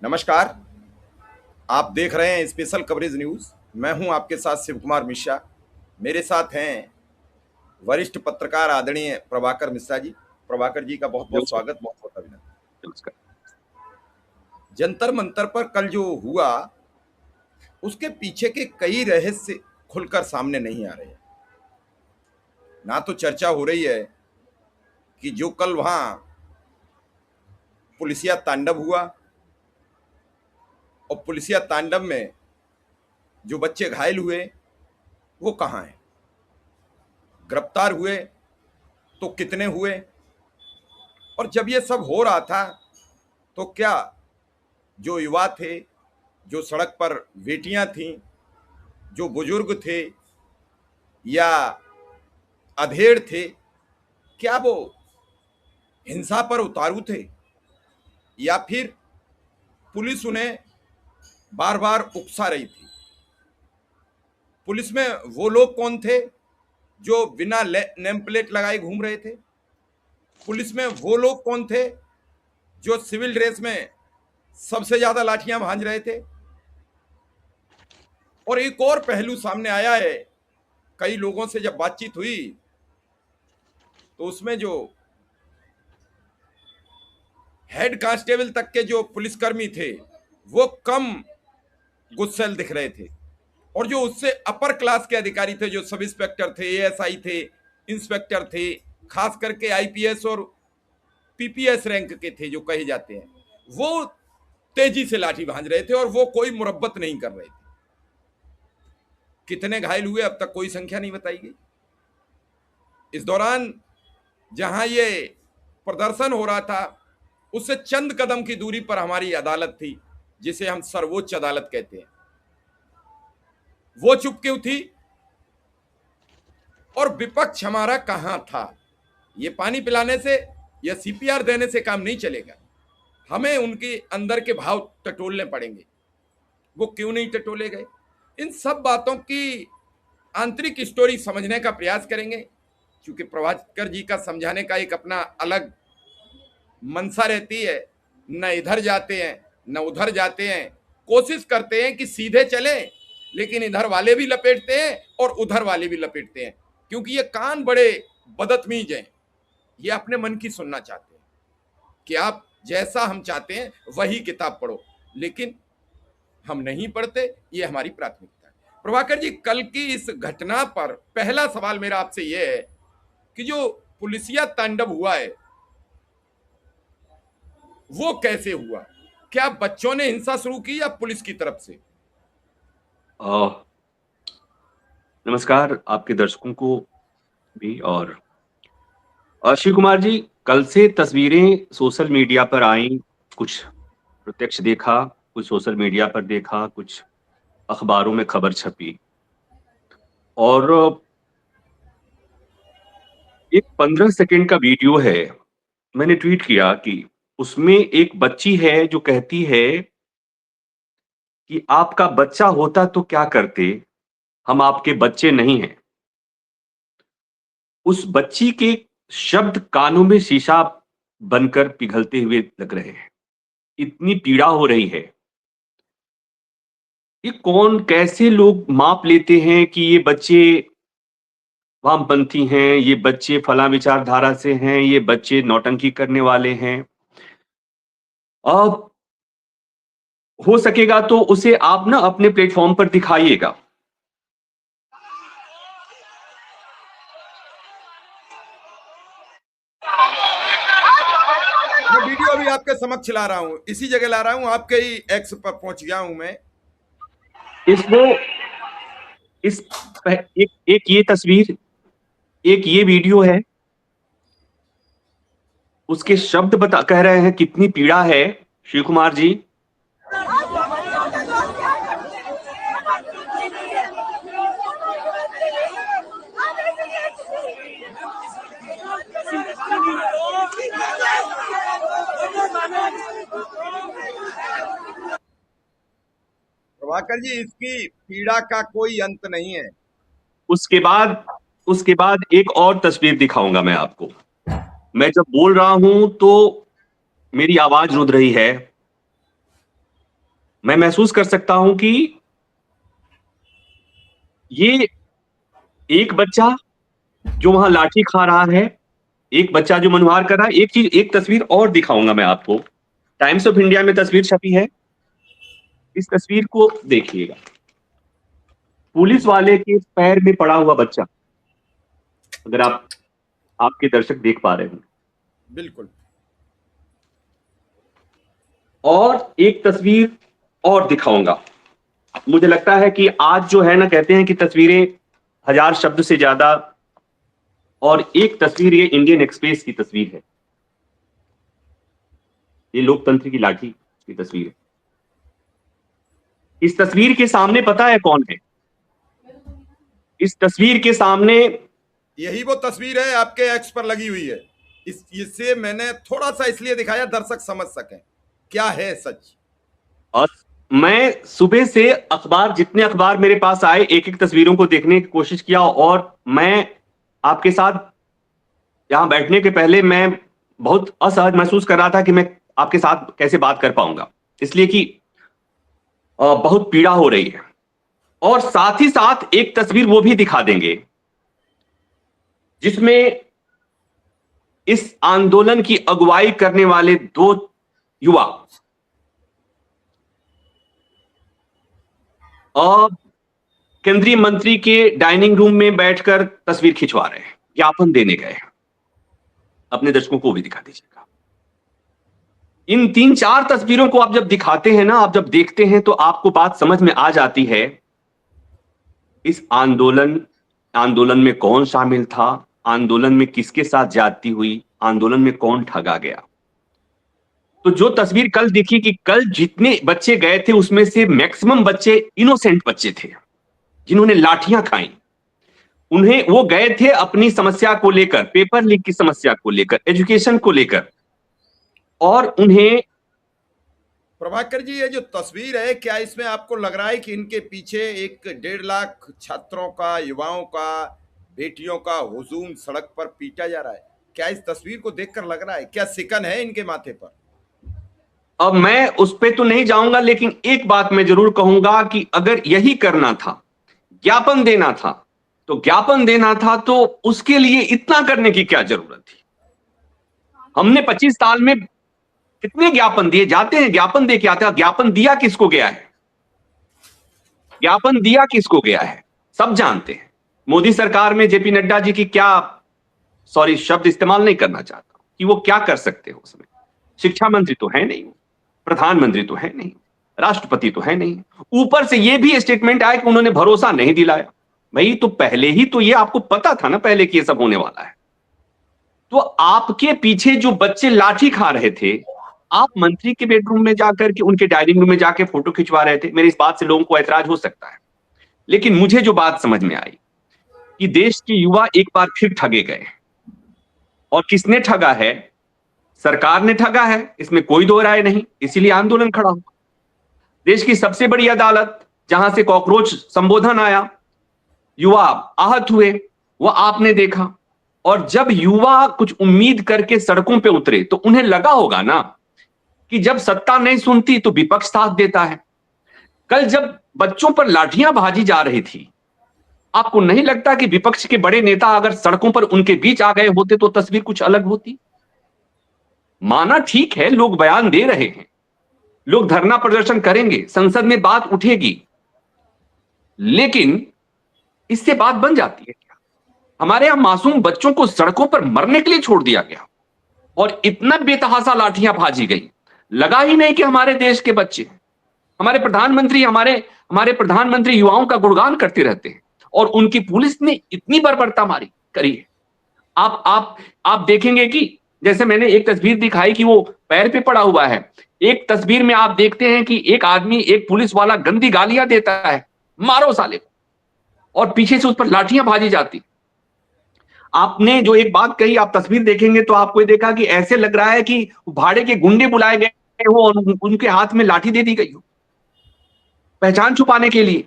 नमस्कार। आप देख रहे हैं स्पेशल कवरेज न्यूज। मैं हूं आपके साथ शिव कुमार मिश्रा। मेरे साथ हैं वरिष्ठ पत्रकार आदरणीय प्रभाकर मिश्रा जी। प्रभाकर जी का बहुत बहुत नमस्कार। स्वागत, बहुत बहुत अभिनंदन। नमस्कार। जंतर मंतर पर कल जो हुआ उसके पीछे के कई रहस्य खुलकर सामने नहीं आ रहे हैं। ना तो चर्चा हो रही है कि जो कल वहां पुलिसिया तांडव हुआ और पुलिसिया तांडव में जो बच्चे घायल हुए वो कहाँ हैं, गिरफ्तार हुए तो कितने हुए, और जब ये सब हो रहा था तो क्या जो युवा थे, जो सड़क पर बेटियां थीं, जो बुजुर्ग थे या अधेड़ थे, क्या वो हिंसा पर उतारू थे या फिर पुलिस उन्हें बार बार उकसा रही थी? पुलिस में वो लोग कौन थे जो बिना नेम प्लेट लगाए घूम रहे थे? पुलिस में वो लोग कौन थे जो सिविल ड्रेस में सबसे ज्यादा लाठियां भांज रहे थे? और एक और पहलू सामने आया है, कई लोगों से जब बातचीत हुई तो उसमें जो हेड कांस्टेबल तक के जो पुलिसकर्मी थे वो कम गुस्सैल दिख रहे थे, और जो उससे अपर क्लास के अधिकारी थे, जो सब इंस्पेक्टर थे, एएसआई थे, इंस्पेक्टर थे, खास करके आईपीएस और पीपीएस रैंक के थे जो कहे जाते हैं, वो तेजी से लाठी भांज रहे थे और वो कोई मुरब्बत नहीं कर रहे थे। कितने घायल हुए अब तक कोई संख्या नहीं बताई गई। इस दौरान जहां ये प्रदर्शन हो रहा था उससे चंद कदम की दूरी पर हमारी अदालत थी, जिसे हम सर्वोच्च अदालत कहते हैं। वो चुप क्यों थी और विपक्ष हमारा कहां था? ये पानी पिलाने से या सीपीआर देने से काम नहीं चलेगा। हमें उनके अंदर के भाव टटोलने पड़ेंगे। वो क्यों नहीं टटोले गए, इन सब बातों की आंतरिक स्टोरी समझने का प्रयास करेंगे। क्योंकि प्रभाकर जी का समझाने का एक अपना अलग मनसा रहती है, न इधर जाते हैं न उधर जाते हैं, कोशिश करते हैं कि सीधे चले, लेकिन इधर वाले भी लपेटते हैं और उधर वाले भी लपेटते हैं, क्योंकि ये कान बड़े बदतमीज हैं। ये अपने मन की सुनना चाहते हैं कि आप जैसा हम चाहते हैं वही किताब पढ़ो, लेकिन हम नहीं पढ़ते। ये हमारी प्राथमिकता है। प्रभाकर जी, कल की इस घटना पर पहला सवाल मेरा आपसे यह है कि जो पुलिसिया तांडव हुआ है वो कैसे हुआ? क्या बच्चों ने हिंसा शुरू की या पुलिस की तरफ से? नमस्कार आपके दर्शकों को भी। और शिव कुमार जी, कल से तस्वीरें सोशल मीडिया पर आई, कुछ प्रत्यक्ष देखा, कुछ सोशल मीडिया पर देखा, कुछ अखबारों में खबर छपी, और एक 15 सेकंड का वीडियो है। मैंने ट्वीट किया कि उसमें एक बच्ची है जो कहती है कि आपका बच्चा होता तो क्या करते, हम आपके बच्चे नहीं हैं। उस बच्ची के शब्द कानों में शीशा बनकर पिघलते हुए लग रहे हैं। इतनी पीड़ा हो रही है। ये कौन, कैसे लोग माप लेते हैं कि ये बच्चे वामपंथी हैं, ये बच्चे फला विचारधारा से हैं, ये बच्चे नौटंकी करने वाले हैं। अब हो सकेगा तो उसे आप ना अपने प्लेटफॉर्म पर दिखाइएगा। मैं वीडियो अभी आपके समक्ष ला रहा हूं, इसी जगह ला रहा हूं, आपके ही एक्स पर पहुंच गया हूं मैं। इसको एक ये तस्वीर, एक ये वीडियो है, उसके शब्द कह रहे हैं कितनी पीड़ा है। शिव कुमार जी, प्रभाकर जी, इसकी पीड़ा का कोई अंत नहीं है। उसके बाद एक और तस्वीर दिखाऊंगा मैं आपको। मैं जब बोल रहा हूं तो मेरी आवाज रुध रही है, मैं महसूस कर सकता हूं कि ये एक बच्चा जो वहां लाठी खा रहा है, एक बच्चा जो मनुहार कर रहा है। एक तस्वीर और दिखाऊंगा मैं आपको। टाइम्स ऑफ इंडिया में तस्वीर छपी है, इस तस्वीर को देखिएगा। पुलिस वाले के पैर में पड़ा हुआ बच्चा, अगर आपके दर्शक देख पा रहे हैं। बिल्कुल। और एक तस्वीर और दिखाऊंगा। मुझे लगता है कि आज जो है ना, कहते हैं कि तस्वीरें 1000 शब्द से ज्यादा, और एक तस्वीर ये इंडियन एक्सप्रेस की तस्वीर है। ये लोकतंत्र की लाठी की तस्वीर है। इस तस्वीर के सामने पता है कौन है? इस तस्वीर के सामने, यही वो तस्वीर है आपके एक्स पर लगी हुई है। इससे मैंने थोड़ा सा इसलिए दिखाया दर्शक समझ सकें क्या है सच। और मैं सुबह से अखबार, जितने अखबार मेरे पास आए, एक एक तस्वीरों को देखने की कोशिश किया। और मैं आपके साथ यहां बैठने के पहले मैं बहुत असहज महसूस कर रहा था कि मैं आपके साथ कैसे बात कर पाऊंगा, इसलिए कि बहुत पीड़ा हो रही है। और साथ ही साथ एक तस्वीर वो भी दिखा देंगे जिसमें इस आंदोलन की अगुवाई करने वाले 2 युवा केंद्रीय मंत्री के डाइनिंग रूम में बैठकर तस्वीर खिंचवा रहे हैं, ज्ञापन देने गए। अपने दर्शकों को भी दिखा दीजिएगा। इन 3-4 तस्वीरों को आप जब दिखाते हैं ना, आप जब देखते हैं तो आपको बात समझ में आ जाती है इस आंदोलन में कौन शामिल था, आंदोलन में किसके साथ ज्यादती हुई, आंदोलन में कौन ठगा गया। तो जो तस्वीर कल दिखी कि कल जितने बच्चे गए थे उसमें से मैक्सिमम बच्चे इनोसेंट बच्चे थे जिन्होंने लाठियां खाई। वो गए थे अपनी समस्या को लेकर, पेपर लीक की समस्या को लेकर, एजुकेशन को लेकर। और उन्हें, प्रभाकर जी, ये जो तस्वीर है, क्या इसमें आपको लग रहा है कि इनके पीछे एक 1.5 लाख छात्रों का, युवाओं का, बेटियों का हुजूम सड़क पर पीटा जा रहा है? क्या इस तस्वीर को देखकर लग रहा है? क्या सिकन है इनके माथे पर? अब मैं उस पे तो नहीं जाऊंगा, लेकिन एक बात मैं जरूर कहूंगा कि अगर यही करना था, ज्ञापन देना था, तो उसके लिए इतना करने की क्या जरूरत थी? हमने 25 साल में कितने ज्ञापन दिए? जाते हैं ज्ञापन दे के आते हैं। ज्ञापन दिया किसको गया है? ज्ञापन दिया किसको गया है? सब जानते हैं। मोदी सरकार में जेपी नड्डा जी की क्या, सॉरी शब्द इस्तेमाल नहीं करना चाहता कि वो क्या कर सकते हो उसमें। शिक्षा मंत्री तो है नहीं, प्रधानमंत्री तो है नहीं, राष्ट्रपति तो है नहीं। ऊपर से ये भी स्टेटमेंट आया कि उन्होंने भरोसा नहीं दिलाया। भाई, तो पहले ही तो ये आपको पता था ना पहले कि ये सब होने वाला है। तो आपके पीछे जो बच्चे लाठी खा रहे थे, आप मंत्री के बेडरूम में जाकर के, उनके डाइनिंग रूम में जाके फोटो खिंचवा रहे थे। मेरी इस बात से लोगों को ऐतराज हो सकता है, लेकिन मुझे जो बात समझ में आई कि देश के युवा एक बार फिर ठगे गए। और किसने ठगा है? सरकार ने ठगा है, इसमें कोई दो राय नहीं। इसीलिए आंदोलन खड़ा हुआ। देश की सबसे बड़ी अदालत, जहां से कॉकरोच संबोधन आया, युवा आहत हुए, वह आपने देखा। और जब युवा कुछ उम्मीद करके सड़कों पे उतरे तो उन्हें लगा होगा ना कि जब सत्ता नहीं सुनती तो विपक्ष साथ देता है। कल जब बच्चों पर लाठियां भाजी जा रही थी, आपको नहीं लगता कि विपक्ष के बड़े नेता अगर सड़कों पर उनके बीच आ गए होते तो तस्वीर कुछ अलग होती? माना ठीक है, लोग बयान दे रहे हैं, लोग धरना प्रदर्शन करेंगे, संसद में बात उठेगी, लेकिन इससे बात बन जाती है क्या? हमारे यहां मासूम बच्चों को सड़कों पर मरने के लिए छोड़ दिया गया और इतना बेतहासा लाठियां भाजी गई। लगा ही नहीं कि हमारे देश के बच्चे, हमारे प्रधानमंत्री युवाओं का गुणगान करते रहते हैं और उनकी पुलिस ने इतनी बर्बरता मारी करी है। आप देखेंगे कि जैसे मैंने एक तस्वीर दिखाई कि वो पैर पे पड़ा हुआ है, एक तस्वीर में आप देखते हैं कि एक आदमी, एक पुलिस वाला गंदी गालियां देता है, मारो साले को, और पीछे से उस पर लाठियां भाजी जाती। आपने जो एक बात कही, आप तस्वीर देखेंगे तो आपको देखा कि ऐसे लग रहा है कि भाड़े के गुंडे बुलाए गए हो और उनके हाथ में लाठी दे दी गई हो पहचान छुपाने के लिए।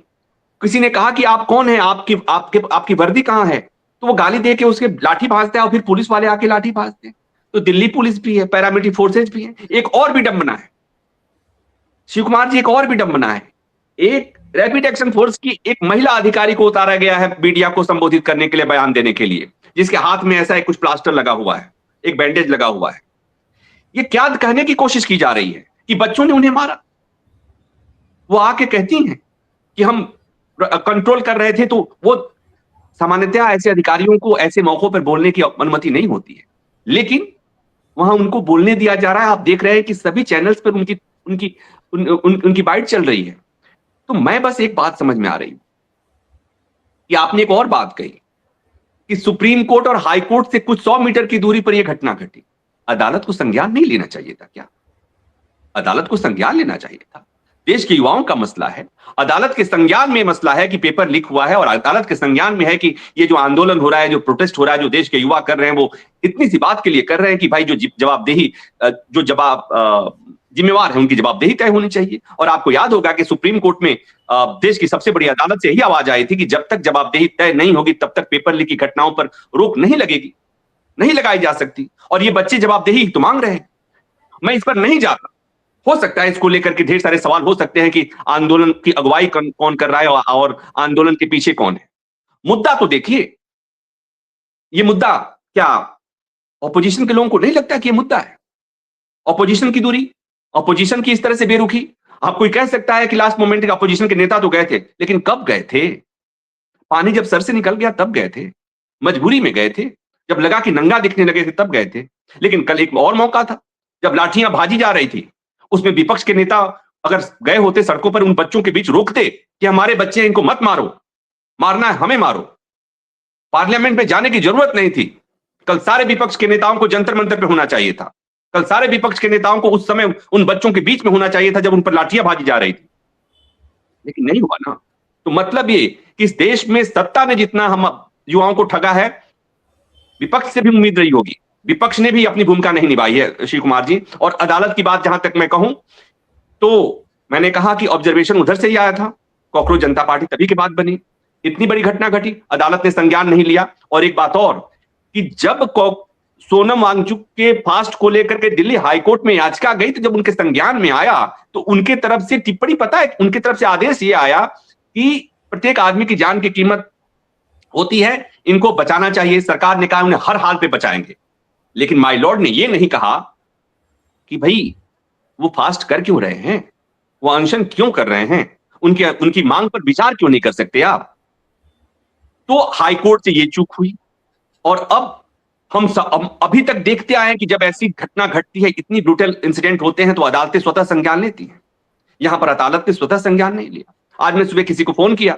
किसी ने कहा कि आप कौन है, आपकी वर्दी कहां है, तो वो गाली दे के उसके लाठी भाजते हैं और फिर पुलिस वाले आके लाठी भाजते हैं। तो दिल्ली पुलिस भी है, पैरामिलिट्री फोर्सेज भी है। एक और भी विडंबना है, शिव कुमार जी, एक और विडंबना है। एक रैपिड एक्शन फोर्स की एक महिला अधिकारी को उतारा गया है मीडिया को संबोधित करने के लिए, बयान देने के लिए, जिसके हाथ में ऐसा एक कुछ प्लास्टर लगा हुआ है, एक बैंडेज लगा हुआ है। ये क्या कहने की कोशिश की जा रही है कि बच्चों ने उन्हें मारा? वो आके कहती हैं कि हम कंट्रोल कर रहे थे, तो वो सामान्यतः ऐसे अधिकारियों को ऐसे मौकों पर बोलने की अनुमति नहीं होती है, लेकिन वहां उनको बोलने दिया जा रहा है। आप देख रहे हैं कि सभी चैनल्स पर उनकी बाइट चल रही है। तो मैं बस एक बात समझ में आ रही कि आपने एक और बात कही कि सुप्रीम कोर्ट और हाई कोर्ट से कुछ 100 मीटर की दूरी पर यह घटना घटी। अदालत को संज्ञान नहीं लेना चाहिए था क्या? अदालत को संज्ञान लेना चाहिए था। देश के युवाओं का मसला है, अदालत के संज्ञान में मसला है कि पेपर लीक हुआ है, और अदालत के संज्ञान में है कि ये जो आंदोलन हो रहा है, जो प्रोटेस्ट हो रहा है, जो देश के युवा कर रहे हैं, वो इतनी सी बात के लिए कर रहे हैं कि भाई जो जवाबदेही, जो जिम्मेवार है, उनकी जवाबदेही तय होनी चाहिए। और आपको याद होगा कि सुप्रीम कोर्ट में देश की सबसे बड़ी अदालत से यही आवाज आई थी कि जब तक जवाबदेही तय नहीं होगी तब तक पेपर लीक की घटनाओं पर रोक नहीं लगेगी, नहीं लगाई जा सकती। और ये बच्चे जवाबदेही तो मांग रहे हैं। मैं इस पर नहीं जाता, हो सकता है इसको लेकर के ढेर सारे सवाल हो सकते हैं कि आंदोलन की अगुवाई कौन कर रहा है और आंदोलन के पीछे कौन है। मुद्दा तो देखिए, ये मुद्दा क्या ऑपोजिशन के लोगों को नहीं लगता कि ये मुद्दा है? ऑपोजिशन की दूरी, ऑपोजिशन की इस तरह से बेरुखी। आप कोई कह सकता है कि लास्ट मोमेंट के ऑपोजिशन के नेता तो गए थे, लेकिन कब गए थे? पानी जब सर से निकल गया तब गए थे, मजबूरी में गए थे, जब लगा कि नंगा दिखने लगे थे तब गए थे। लेकिन कल एक और मौका था जब लाठियां भाजी जा रही थी, उसमें विपक्ष के नेता अगर गए होते सड़कों पर, उन बच्चों के बीच रोकते कि हमारे बच्चे हैं, इनको मत मारो, मारना है हमें मारो। पार्लियामेंट में जाने की जरूरत नहीं थी। कल सारे विपक्ष के नेताओं को जंतर मंतर पे होना चाहिए था। कल सारे विपक्ष के नेताओं को उस समय उन बच्चों के बीच में होना चाहिए था जब उन पर लाठियां भाजी जा रही थी, लेकिन नहीं हुआ ना। तो मतलब ये कि इस देश में सत्ता ने जितना हम युवाओं को ठगा है, विपक्ष से भी उम्मीद रही होगी। विपक्ष ने भी अपनी भूमिका नहीं निभाई है शिव कुमार जी। और अदालत की बात जहां तक मैं कहूं, तो मैंने कहा कि ऑब्जर्वेशन उधर से ही आया था, कॉकरोच जनता पार्टी तभी के बाद बनी। इतनी बड़ी घटना घटी, अदालत ने संज्ञान नहीं लिया। और एक बात और कि जब सोनम वांगचुक के फास्ट को लेकर के दिल्ली हाईकोर्ट में याचिका गई, तो जब उनके संज्ञान में आया तो उनके तरफ से टिप्पणी, पता है, उनके तरफ से आदेश ये आया कि प्रत्येक आदमी की जान की कीमत होती है, इनको बचाना चाहिए। सरकार ने कहा उन्हें हर हाल पे बचाएंगे। लेकिन माय लॉर्ड ने यह नहीं कहा कि भाई वो फास्ट कर क्यों रहे हैं, वो अनशन क्यों कर रहे हैं, उनकी मांग पर विचार क्यों नहीं कर सकते आप? तो हाईकोर्ट से ये चूक हुई। और अब हम अभी तक देखते आए हैं कि जब ऐसी घटना घटती है, इतनी ब्रूटल इंसिडेंट होते हैं, तो अदालतें स्वतः संज्ञान लेती हैं। यहां पर अदालत ने स्वतः संज्ञान नहीं लिया। आज मैं सुबह किसी को फोन किया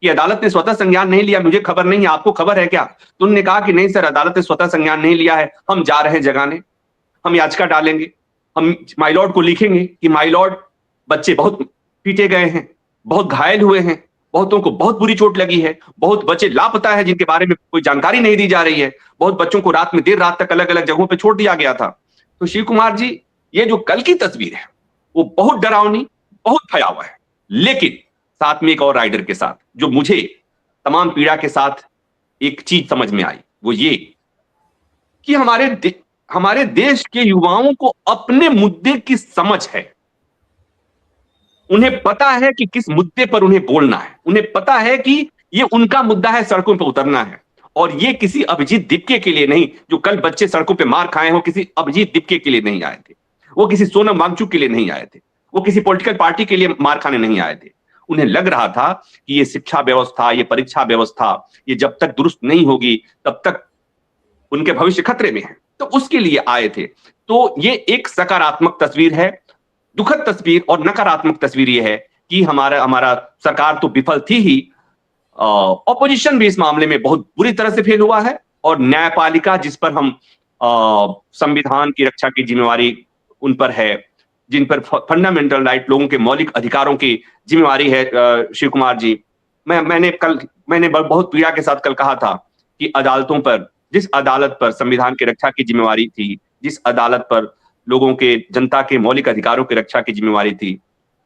कि अदालत ने स्वतः संज्ञान नहीं लिया, मुझे खबर नहीं है, आपको खबर है क्या? तो उन्होंने कहा कि नहीं सर, अदालत ने स्वतः संज्ञान नहीं लिया है, हम जा रहे हैं जगाने, हम याचिका डालेंगे, हम माय लॉर्ड को लिखेंगे कि माय लॉर्ड, बच्चे बहुत पीटे गए हैं, बहुत घायल हुए हैं, बहुतों को बहुत बुरी चोट लगी है, बहुत बच्चे लापता है जिनके बारे में कोई जानकारी नहीं दी जा रही है, बहुत बच्चों को रात में देर रात तक अलग अलग जगहों पर छोड़ दिया गया था। तो शिव कुमार जी, ये जो कल की तस्वीर है वो बहुत डरावनी, बहुत भयावह है। लेकिन साथ में एक और राइडर के साथ जो मुझे तमाम पीड़ा के साथ एक चीज समझ में आई, वो ये कि हमारे देश के युवाओं को अपने मुद्दे की समझ है। उन्हें पता है कि किस मुद्दे पर उन्हें बोलना है, उन्हें पता है कि ये उनका मुद्दा है, सड़कों पर उतरना है। और ये किसी अभिजीत दीपके के लिए नहीं, जो कल बच्चे सड़कों पे मार खाए हो, किसी अभिजीत दीपके के लिए नहीं आए थे, वो किसी सोनम वांगचुक के लिए नहीं आए थे, वो किसी पॉलिटिकल पार्टी के लिए मार खाने नहीं आए थे। उन्हें लग रहा था कि ये शिक्षा व्यवस्था, ये परीक्षा व्यवस्था, ये जब तक दुरुस्त नहीं होगी तब तक उनके भविष्य खतरे में है, तो उसके लिए आए थे। तो ये एक सकारात्मक तस्वीर है। दुखद तस्वीर और नकारात्मक तस्वीर ये है कि हमारा सरकार तो विफल थी ही, ऑपोजिशन भी इस मामले में बहुत बुरी तरह से फेल हुआ है। और न्यायपालिका, जिस पर हम संविधान की रक्षा की जिम्मेवारी उन पर है, जिन पर फंडामेंटल राइट, लोगों के मौलिक अधिकारों की जिम्मेवारी है, शिव कुमार जी, मैंने बहुत पीड़ा के साथ कल कहा था कि अदालतों पर, जिस अदालत पर संविधान की रक्षा की जिम्मेवारी थी, जिस अदालत पर लोगों के, जनता के मौलिक अधिकारों की रक्षा की जिम्मेवारी थी,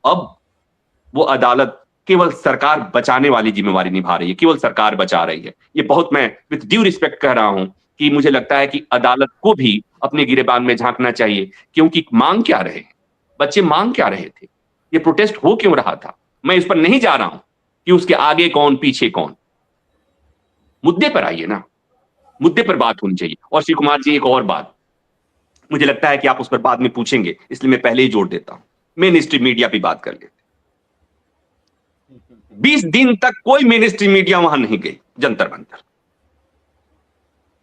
अब वो अदालत केवल सरकार बचाने वाली जिम्मेवारी निभा रही है, केवल सरकार बचा रही है। ये बहुत, मैं विद ड्यू रिस्पेक्ट कह रहा हूं कि मुझे लगता है कि अदालत को भी अपने गिरेबान में झांकना चाहिए। क्योंकि मांग क्या रहे, बच्चे मांग क्या रहे थे? ये प्रोटेस्ट हो क्यों रहा था? मैं इस पर नहीं जा रहा हूं कि उसके आगे कौन पीछे कौन, मुद्दे पर आइए ना, मुद्दे पर बात होनी चाहिए। और श्री कुमार जी, एक और बात, मुझे लगता है कि आप उस पर बाद में पूछेंगे, इसलिए मैं पहले ही जोड़ देता हूं। मेन स्ट्रीम मीडिया पे बात कर लेते। 20 दिन तक कोई मेन स्ट्रीम मीडिया वहां नहीं गई जंतर मंतर,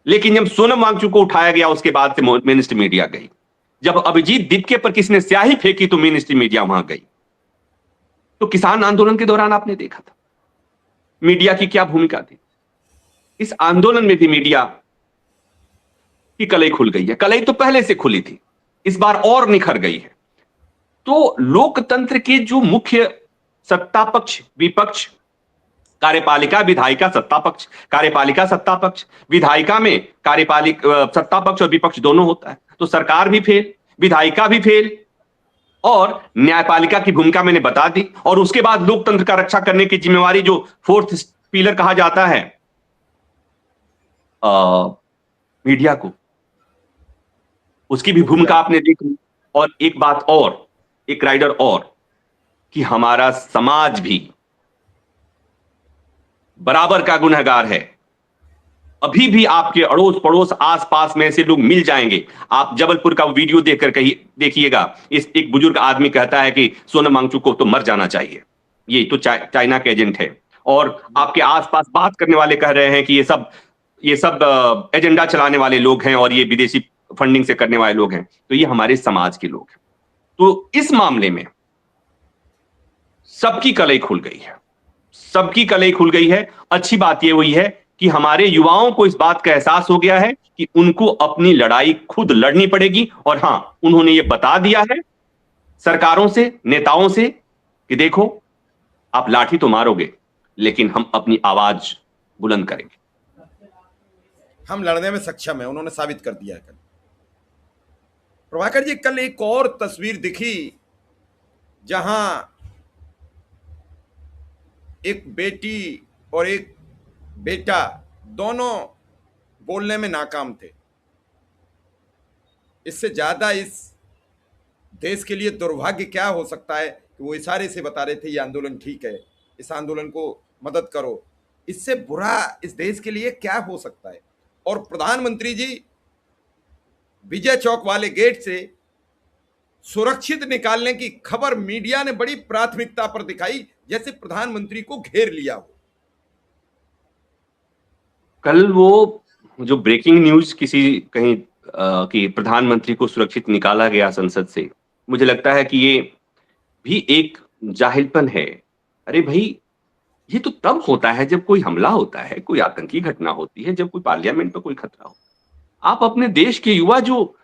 लेकिन जब सोनम वांगचुक को उठाया गया उसके बाद से मेन स्ट्रीम मीडिया गई। जब अभिजीत दीपके पर किसी ने स्याही फेंकी तो मेन स्ट्रीम मीडिया वहां गई। तो किसान आंदोलन के दौरान आपने देखा था मीडिया की क्या भूमिका थी। इस आंदोलन में भी मीडिया की कलई खुल गई है। कलई तो पहले से खुली थी, इस बार और निखर गई है। तो लोकतंत्र के जो मुख्य सत्ता पक्ष विपक्ष, कार्यपालिका विधायिका सत्ता पक्ष, कार्यपालिका सत्ता पक्ष, विधायिका में कार्यपालिका सत्ता पक्ष और विपक्ष दोनों होता है। तो सरकार भी फेल, विधायिका भी फेल, और न्यायपालिका की भूमिका मैंने बता दी। और उसके बाद लोकतंत्र का रक्षा करने की जिम्मेवारी जो फोर्थ पिलर कहा जाता है मीडिया को, उसकी भी भूमिका आपने देख ली। और एक बात और, एक राइडर और, कि हमारा समाज भी बराबर का गुनहगार है। अभी भी आपके अड़ोस पड़ोस आसपास में ऐसे लोग मिल जाएंगे। आप जबलपुर का वीडियो देखकर कहीं देखिएगा, इस एक बुजुर्ग आदमी कहता है कि सोनम वांगचुक को तो मर जाना चाहिए, ये तो चाइना के एजेंट है। और आपके आसपास बात करने वाले कह रहे हैं कि ये सब एजेंडा चलाने वाले लोग हैं और ये विदेशी फंडिंग से करने वाले लोग हैं। तो ये हमारे समाज के लोग हैं। तो इस मामले में सबकी कलई खुल गई है, सबकी कलई खुल गई है। अच्छी बात यह हुई है कि हमारे युवाओं को इस बात का एहसास हो गया है कि उनको अपनी लड़ाई खुद लड़नी पड़ेगी। और हां, उन्होंने ये बता दिया है सरकारों से, नेताओं से कि देखो, आप लाठी तो मारोगे लेकिन हम अपनी आवाज बुलंद करेंगे, हम लड़ने में सक्षम है। उन्होंने साबित कर दिया है। कल प्रभाकर जी, कल एक और तस्वीर दिखी जहां एक बेटी और एक बेटा दोनों बोलने में नाकाम थे। इससे ज्यादा इस देश के लिए दुर्भाग्य क्या हो सकता है कि वो इशारे से बता रहे थे ये आंदोलन ठीक है, इस आंदोलन को मदद करो। इससे बुरा इस देश के लिए क्या हो सकता है। और प्रधानमंत्री जी विजय चौक वाले गेट से सुरक्षित निकालने की खबर मीडिया ने बड़ी प्राथमिकता पर दिखाई, जैसे प्रधानमंत्री को घेर लिया हो। कल वो जो ब्रेकिंग न्यूज किसी कहीं कि प्रधानमंत्री को सुरक्षित निकाला गया संसद से, मुझे लगता है कि ये भी एक जाहिलपन है। अरे भाई, ये तो तब होता है जब कोई हमला होता है, कोई आतंकी घटना होती है, जब कोई पार्लियामेंट पर कोई खतरा हो। आप अपने देश के युवा जो,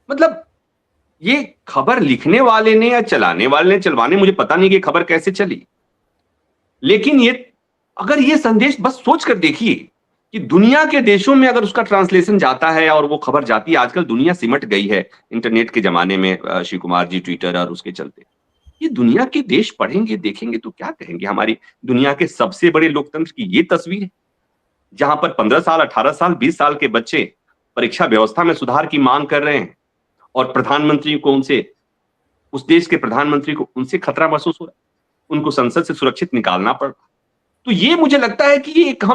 मतलब ये खबर लिखने वाले ने या चलाने वाले ने, चलवाने मुझे पता नहीं कि खबर कैसे चली, लेकिन ये अगर ये संदेश बस सोच कर देखिए कि दुनिया के देशों में अगर उसका ट्रांसलेशन जाता है और वो खबर जाती है, आजकल दुनिया सिमट गई है इंटरनेट के जमाने में, श्री कुमार जी, ट्विटर और उसके चलते, ये दुनिया के देश पढ़ेंगे देखेंगे तो क्या कहेंगे। हमारी दुनिया के सबसे बड़े लोकतंत्र की ये तस्वीर है जहां पर 15 साल 18 साल 20 साल के बच्चे परीक्षा व्यवस्था में सुधार की मांग कर रहे हैं और प्रधानमंत्री को उस देश के प्रधानमंत्री को उनसे खतरा महसूस हो रहा है, उनको संसद से सुरक्षित निकालना पड़ रहा। तो ये मुझे लगता है कि ये एक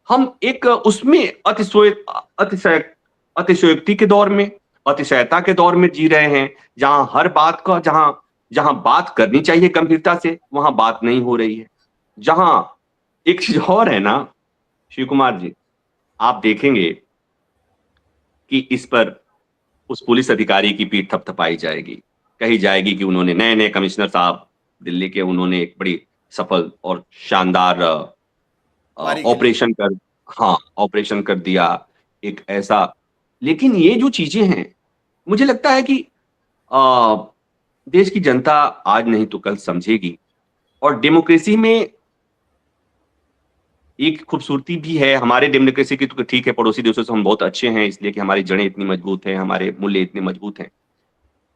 हम एक उसमें अतिशयोक्ति के दौर में, अतिशयता के दौर में जी रहे हैं, जहां हर बात का जहां बात करनी चाहिए गंभीरता से, वहां बात नहीं हो रही है। जहां एक चीज और है ना शिव कुमार जी, आप देखेंगे कि इस पर उस पुलिस अधिकारी की पीठ थपथपाई जाएगी, कही जाएगी कि उन्होंने नए कमिश्नर साहब दिल्ली के, उन्होंने एक बड़ी सफल और शानदार ऑपरेशन कर दिया एक ऐसा। लेकिन ये जो चीजें हैं, मुझे लगता है कि देश की जनता आज नहीं तो कल समझेगी। और डेमोक्रेसी में एक खूबसूरती भी है हमारे डेमोक्रेसी की, तो ठीक है पड़ोसी देशों से हम बहुत अच्छे हैं इसलिए कि हमारी जड़ें इतनी मजबूत हैं, हमारे मूल्य इतने मजबूत हैं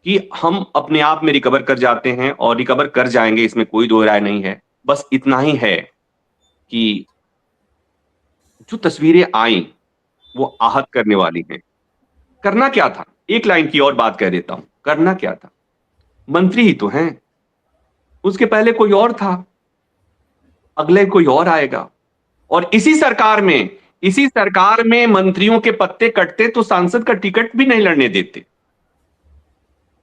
कि हम अपने आप में रिकवर कर जाते हैं और रिकवर कर जाएंगे, इसमें कोई दो राय नहीं है। बस इतना ही है कि जो तस्वीरें आई वो आहत करने वाली हैं। करना क्या था, एक लाइन की और बात कह देता हूं, करना क्या था, मंत्री ही तो हैं, उसके पहले कोई और था, अगले कोई और आएगा। और इसी सरकार में मंत्रियों के पत्ते कटते तो सांसद का टिकट भी नहीं लड़ने देते।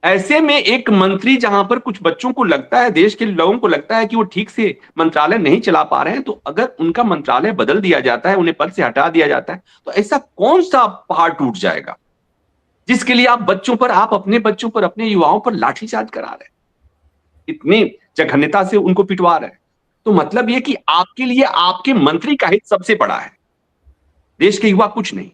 ऐसे में एक मंत्री जहां पर कुछ बच्चों को लगता है, देश के लोगों को लगता है कि वो ठीक से मंत्रालय नहीं चला पा रहे हैं, तो अगर उनका मंत्रालय बदल दिया जाता है, उन्हें पद से हटा दिया जाता है, तो ऐसा कौन सा पहाड़ टूट जाएगा जिसके लिए आप अपने बच्चों पर, अपने युवाओं पर लाठीचार्ज करा रहे हैं, इतनी जघन्यता से उनको पिटवा रहे हैं। तो मतलब ये कि आपके लिए आपके मंत्री का हित सबसे बड़ा है, देश के युवा कुछ नहीं,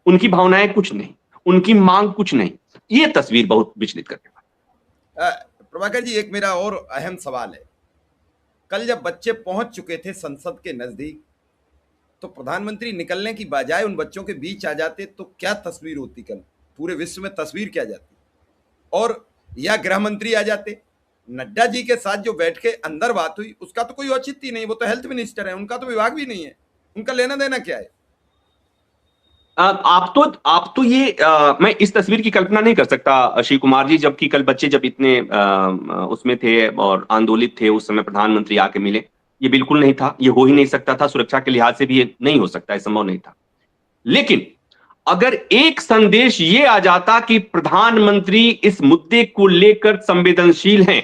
उनकी भावनाएं कुछ नहीं, उनकी मांग कुछ नहीं। ये तस्वीर बहुत विचलित करने वाली। प्रभाकर जी, एक मेरा और अहम सवाल है। कल जब बच्चे पहुंच चुके थे संसद के नजदीक, तो प्रधानमंत्री निकलने की बजाय उन बच्चों के बीच आ जाते तो क्या तस्वीर होती? कल पूरे विश्व में तस्वीर क्या जाती? और या गृह मंत्री आ जाते, नड्डा जी के साथ जो बैठ के अंदर बात हुई उसका तो कोई औचित्य नहीं, वो तो हेल्थ मिनिस्टर है, उनका तो विभाग भी नहीं है, उनका लेना देना क्या है? आप तो ये मैं इस तस्वीर की कल्पना नहीं कर सकता श्री कुमार जी, जबकि कल बच्चे जब इतने उसमें थे और आंदोलित थे, उस समय प्रधानमंत्री आके मिले। ये बिल्कुल नहीं था, ये हो ही नहीं सकता था, सुरक्षा के लिहाज से भी ये नहीं हो सकता, संभव नहीं था। लेकिन अगर एक संदेश ये आ जाता कि प्रधानमंत्री इस मुद्दे को लेकर संवेदनशील हैं,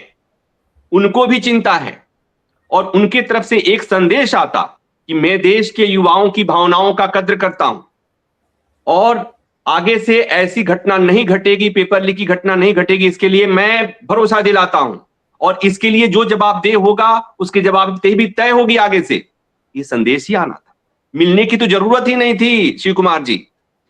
उनको भी चिंता है, और उनके तरफ से एक संदेश आता कि मैं देश के युवाओं की भावनाओं का कद्र करता हूं और आगे से ऐसी घटना नहीं घटेगी, पेपर लीक की घटना नहीं घटेगी, इसके लिए मैं भरोसा दिलाता हूं, और इसके लिए जो जवाबदेह होगा उसके जवाबदेही भी तय होगी आगे से। ये संदेश ही आना था, मिलने की तो जरूरत ही नहीं थी शिव कुमार जी,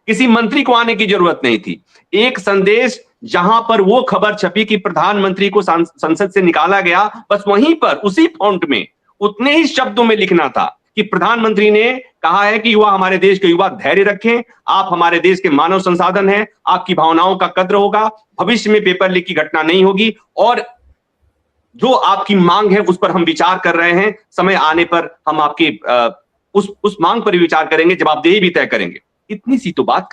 किसी मंत्री को आने की जरूरत नहीं थी। एक संदेश जहां पर वो खबर छपी कि प्रधानमंत्री को संसद से निकाला गया, बस वहीं पर उसी फॉन्ट में उतने ही शब्दों में लिखना था कि प्रधानमंत्री ने कहा है कि युवा, हमारे देश के युवा धैर्य रखें, आप हमारे देश के मानव संसाधन हैं, आपकी भावनाओं का कद्र होगा, भविष्य में पेपर लीक की घटना नहीं होगी, और जो आपकी मांग है उस पर हम विचार कर रहे हैं, समय आने पर हम आपकी उस मांग पर विचार करेंगे, जवाबदेही भी तय करेंगे। इतनी सी तो बात।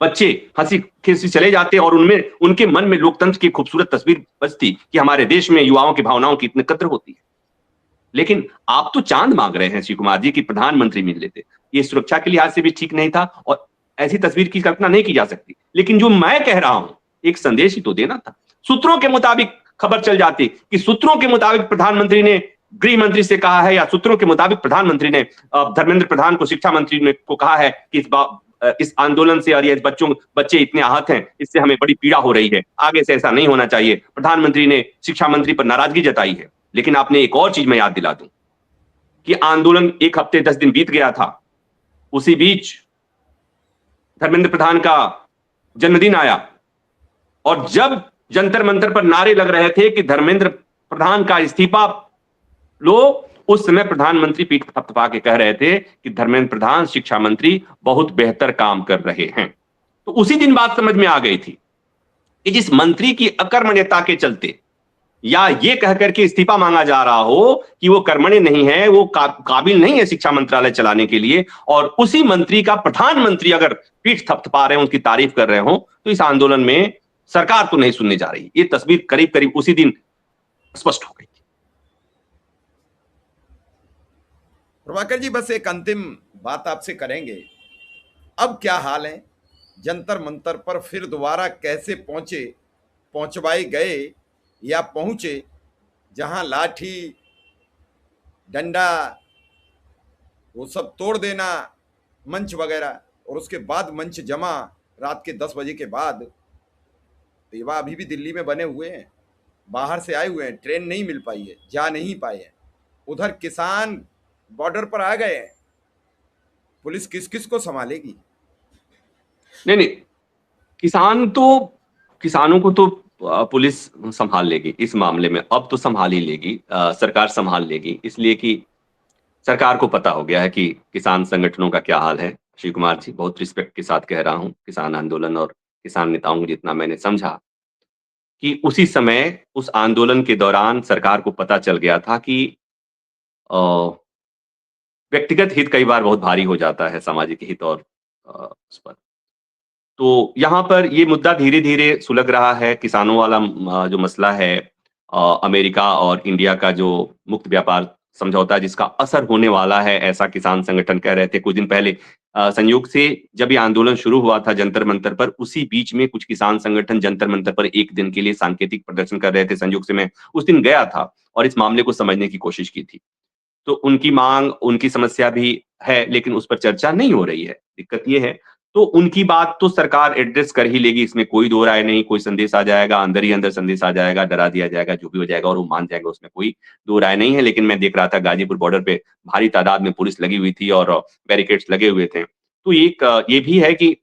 बच्चे हंसी खिसी चले जाते और उनमें, उनके मन में लोकतंत्र की खूबसूरत तस्वीर बचती कि हमारे देश में युवाओं की भावनाओं की इतनी कद्र होती है। लेकिन आप तो चांद मांग रहे हैं श्री कुमार जी की प्रधानमंत्री मिल लेते, ये सुरक्षा के लिहाज से भी ठीक नहीं था और ऐसी तस्वीर की कल्पना नहीं की जा सकती। लेकिन जो मैं कह रहा हूं, एक संदेश ही तो देना था। सूत्रों के मुताबिक खबर चल जाती कि सूत्रों के मुताबिक प्रधानमंत्री ने गृह मंत्री से कहा है, या सूत्रों के मुताबिक प्रधानमंत्री ने धर्मेंद्र प्रधान को, शिक्षा मंत्री ने को कहा है कि इस आंदोलन से और ये बच्चे इतने आहत हैं, इससे हमें बड़ी पीड़ा हो रही है, आगे से ऐसा नहीं होना चाहिए। प्रधानमंत्री ने शिक्षा मंत्री पर नाराजगी जताई है। लेकिन आपने एक और चीज मैं याद दिला दूं कि आंदोलन 1 हफ्ते 10 दिन बीत गया था, उसी बीच धर्मेंद्र प्रधान का जन्मदिन आया, और जब जंतर मंतर पर नारे लग रहे थे कि धर्मेंद्र प्रधान का इस्तीफा लो, उस समय प्रधानमंत्री पीठ थपथपा के कह रहे थे कि धर्मेंद्र प्रधान शिक्षा मंत्री बहुत बेहतर काम कर रहे हैं। तो उसी दिन बात समझ में आ गई थी कि जिस मंत्री की अकर्मण्यता के चलते या ये कहकर के इस्तीफा मांगा जा रहा हो कि वो कर्मण्य नहीं है, वो काबिल नहीं है शिक्षा मंत्रालय चलाने के लिए, और उसी मंत्री का प्रधानमंत्री अगर पीठ थपथपा रहे हैं, उनकी तारीफ कर रहे हो, तो इस आंदोलन में सरकार तो नहीं सुनने जा रही। ये तस्वीर करीब करीब उसी दिन स्पष्ट हो गई। प्रभाकर जी, बस एक अंतिम बात आपसे करेंगे। अब क्या हाल है? जंतर मंतर पर फिर दोबारा कैसे पहुंचवाए गए या पहुंचे, जहां लाठी डंडा वो सब तोड़ देना, मंच वगैरह, और उसके बाद मंच जमा रात के 10 बजे के बाद। तो युवा अभी भी दिल्ली में बने हुए हैं, बाहर से आए हुए हैं, ट्रेन नहीं मिल पाई है, जा नहीं पाए हैं। उधर किसान बॉर्डर पर आ गए हैं, पुलिस किस किस को संभालेगी? नहीं, किसानों को तो पुलिस संभाल लेगी इस मामले में, अब तो संभाल ही लेगी, सरकार संभाल लेगी, इसलिए कि सरकार को पता हो गया है कि किसान संगठनों का क्या हाल है। श्री कुमार जी, बहुत रिस्पेक्ट के साथ कह रहा हूं, किसान आंदोलन और किसान नेताओं को जितना मैंने समझा कि उसी समय उस आंदोलन के दौरान सरकार को पता चल गया था कि व्यक्तिगत हित कई बार बहुत भारी हो जाता है सामाजिक हित और उस पर। तो यहाँ पर ये मुद्दा धीरे धीरे सुलग रहा है, किसानों वाला जो मसला है अमेरिका और इंडिया का जो मुक्त व्यापार समझौता जिसका असर होने वाला है, ऐसा किसान संगठन कह रहे थे कुछ दिन पहले। संयोग से जब ये आंदोलन शुरू हुआ था जंतर मंतर पर, उसी बीच में कुछ किसान संगठन जंतर मंतर पर एक दिन के लिए सांकेतिक प्रदर्शन कर रहे थे। संयोग से मैं उस दिन गया था और इस मामले को समझने की कोशिश की थी। तो उनकी मांग, उनकी समस्या भी है, लेकिन उस पर चर्चा नहीं हो रही है। दिक्कत ये है, तो उनकी बात तो सरकार एड्रेस कर ही लेगी, इसमें कोई दो राय नहीं। कोई संदेश आ जाएगा, अंदर ही अंदर संदेश आ जाएगा, डरा दिया जाएगा, जो भी हो जाएगा और वो मान जाएंगे, उसमें कोई दो राय नहीं है। लेकिन मैं देख रहा था गाजीपुर बॉर्डर पे भारी तादाद में पुलिस लगी हुई थी और बैरिकेड्स लगे हुए थे। तो ये भी है कि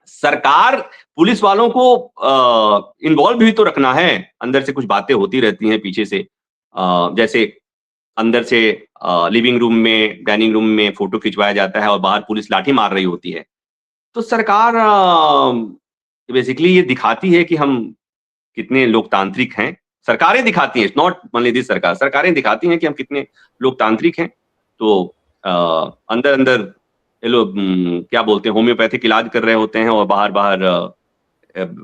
सरकार पुलिस वालों को इन्वॉल्व भी तो रखना है। अंदर से कुछ बातें होती रहती हैं पीछे से, जैसे अंदर से लिविंग रूम में, डाइनिंग रूम में फोटो खिंचवाया जाता है और बाहर पुलिस लाठी मार रही होती है। तो सरकार बेसिकली ये दिखाती है कि हम कितने लोकतांत्रिक हैं। सरकारें दिखाती हैं, नॉट ओनली दिस सरकार, सरकारें दिखाती हैं कि हम कितने लोकतांत्रिक हैं। तो अंदर अंदर ये लोग क्या बोलते हैं, होम्योपैथिक इलाज कर रहे होते हैं और बाहर बाहर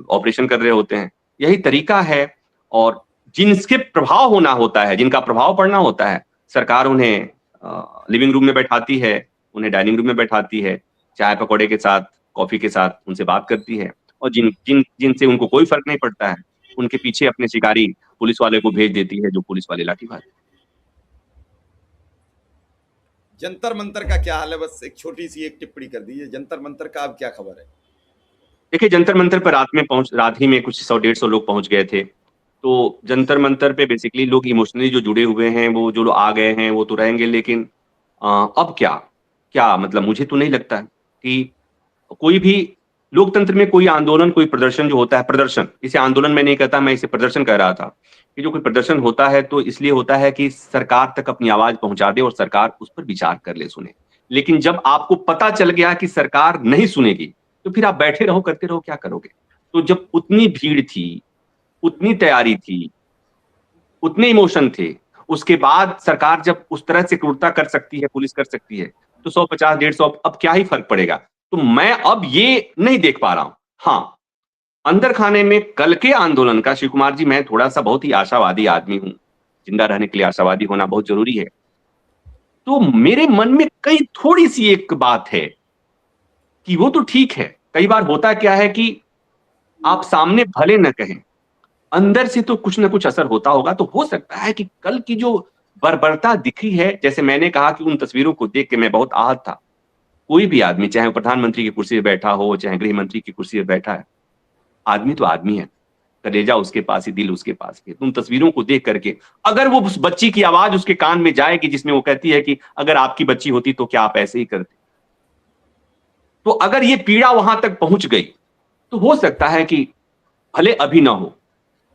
ऑपरेशन कर रहे होते हैं। यही तरीका है। और जिनके प्रभाव होना होता है, जिनका प्रभाव पड़ना होता है, सरकार उन्हें लिविंग रूम में बैठाती है, उन्हें डाइनिंग रूम में बैठाती है, चाय पकौड़े के साथ, कॉफी के साथ उनसे बात करती है। और जिनसे उनको कोई फर्क नहीं पड़ता है, उनके पीछे अपने शिकारी पुलिस वाले को भेज देती है, जो पुलिस वाले लाठी मारते हैं। जंतर मंतर का क्या हाल है? बस एक छोटी सी एक टिप्पणी कर दीजिए, जंतर मंतर का अब क्या खबर है? देखिए, जंतर मंतर पर रात ही में कुछ 100-150 लोग पहुंच गए थे। तो जंतर मंतर पे बेसिकली लोग इमोशनली जो जुड़े हुए हैं, वो जो लोग आ गए हैं वो तो रहेंगे, लेकिन अब क्या क्या मतलब, मुझे तो नहीं लगता कि कोई भी लोकतंत्र में कोई आंदोलन, कोई प्रदर्शन जो होता है, प्रदर्शन, इसे आंदोलन मैं नहीं कहता, मैं इसे प्रदर्शन कह रहा था कि जो कोई प्रदर्शन होता है तो इसलिए होता है कि सरकार तक अपनी आवाज पहुंचा दे और सरकार उस पर विचार कर ले, सुने। लेकिन जब आपको पता चल गया कि सरकार नहीं सुनेगी, तो फिर आप बैठे रहो, करते रहो, क्या करोगे? तो जब उतनी भीड़ थी, उतनी तैयारी थी, उतने इमोशन थे, उसके बाद सरकार जब उस तरह से क्रूरता कर सकती है, पुलिस कर सकती है, तो 150, 150 अब क्या ही फर्क पड़ेगा? तो मैं अब ये नहीं देख पा रहा हूं। हाँ, अंदर खाने में कल के आंदोलन का, शिव कुमार जी, मैं थोड़ा-सा बहुत ही आशावादी आदमी हूं। जिंदा रहने के लिए आशावादी होना बहुत जरूरी है। तो मेरे मन में कई थोड़ी-सी एक बात है कि वो तो ठीक है। कई बार होता क्या है कि आप सामने भले न कहें, अंदर से तो कुछ ना कुछ असर होता होगा। तो हो सकता है कि कल की जो बर्बरता दिखी है, जैसे मैंने कहा कि उन तस्वीरों को देख के मैं बहुत आहत था। कोई भी आदमी, चाहे वो प्रधानमंत्री की कुर्सी पे बैठा हो, चाहे गृह मंत्री की कुर्सी पे बैठा है, आदमी तो आदमी है। कलेजा उसके पास ही, दिल उसके पास ही। उन तस्वीरों को देख करके अगर वो उस बच्ची की आवाज उसके कान में जाएगी, जिसमें वो कहती है कि अगर आपकी बच्ची होती तो क्या आप ऐसे ही करते? तो अगर ये पीड़ा वहां तक पहुंच गई, तो हो सकता है कि भले अभी ना हो,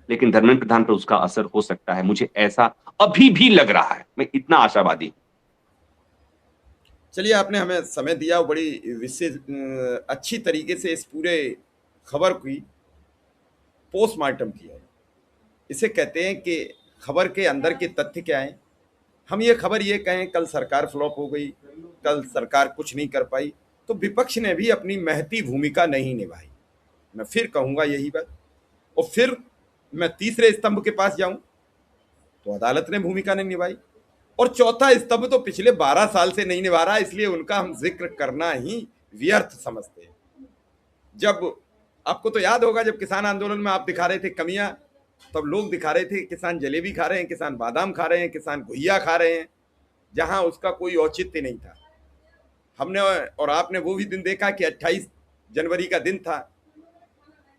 लेकिन धर्मेंद्र प्रधान पर उसका असर हो सकता है। मुझे ऐसा अभी भी लग रहा है, मैं इतना आशावादी। चलिए, आपने हमें समय दिया, बड़ी विशेष अच्छी तरीके से इस पूरे खबर की पोस्टमार्टम किया है। इसे कहते हैं कि खबर के अंदर के तथ्य क्या है। हम ये खबर ये कहें कल सरकार फ्लॉप हो गई, कल सरकार कुछ नहीं कर पाई, तो विपक्ष ने भी अपनी महती भूमिका नहीं निभाई। मैं फिर कहूंगा यही बात। और फिर मैं तीसरे स्तंभ के पास जाऊं तो अदालत ने भूमिका नहीं निभाई, और चौथा स्तंभ तो पिछले 12 साल से नहीं निभा रहा, इसलिए उनका हम जिक्र करना ही व्यर्थ समझते हैं। जब आपको तो याद होगा, जब किसान आंदोलन में आप दिखा रहे थे कमियां, तब लोग दिखा रहे थे किसान जलेबी खा रहे हैं, किसान बादाम खा रहे हैं, किसान घुइया खा रहे हैं, जहां उसका कोई औचित्य नहीं था। हमने और आपने वो भी दिन देखा कि 28 जनवरी का दिन था,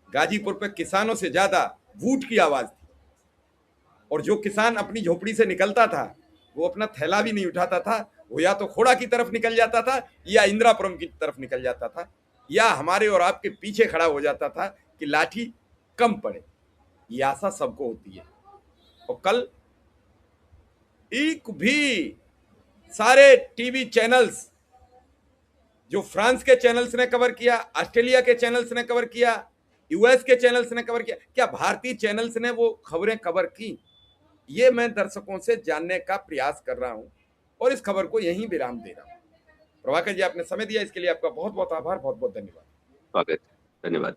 गाजीपुर पे किसानों से ज्यादा वूट की आवाज थी। और जो किसान अपनी झोपड़ी से निकलता था, वो अपना थैला भी नहीं उठाता था, वो या तो खोड़ा की तरफ निकल जाता था, या इंदिरापुरम की तरफ निकल जाता था, या हमारे और आपके पीछे खड़ा हो जाता था कि लाठी कम पड़े। ये आशा सबको होती है। और कल एक भी सारे टीवी चैनल्स, जो फ्रांस के चैनल्स ने कवर किया, ऑस्ट्रेलिया के चैनल्स ने कवर किया, यूएस के चैनल्स ने कवर किया, क्या भारतीय चैनल्स ने वो खबरें कवर की? ये मैं दर्शकों से जानने का प्रयास कर रहा हूं और इस खबर को यहीं विराम दे रहा हूं। प्रभाकर जी, आपने समय दिया, इसके लिए आपका बहुत बहुत आभार, बहुत बहुत धन्यवाद। स्वागत है, धन्यवाद।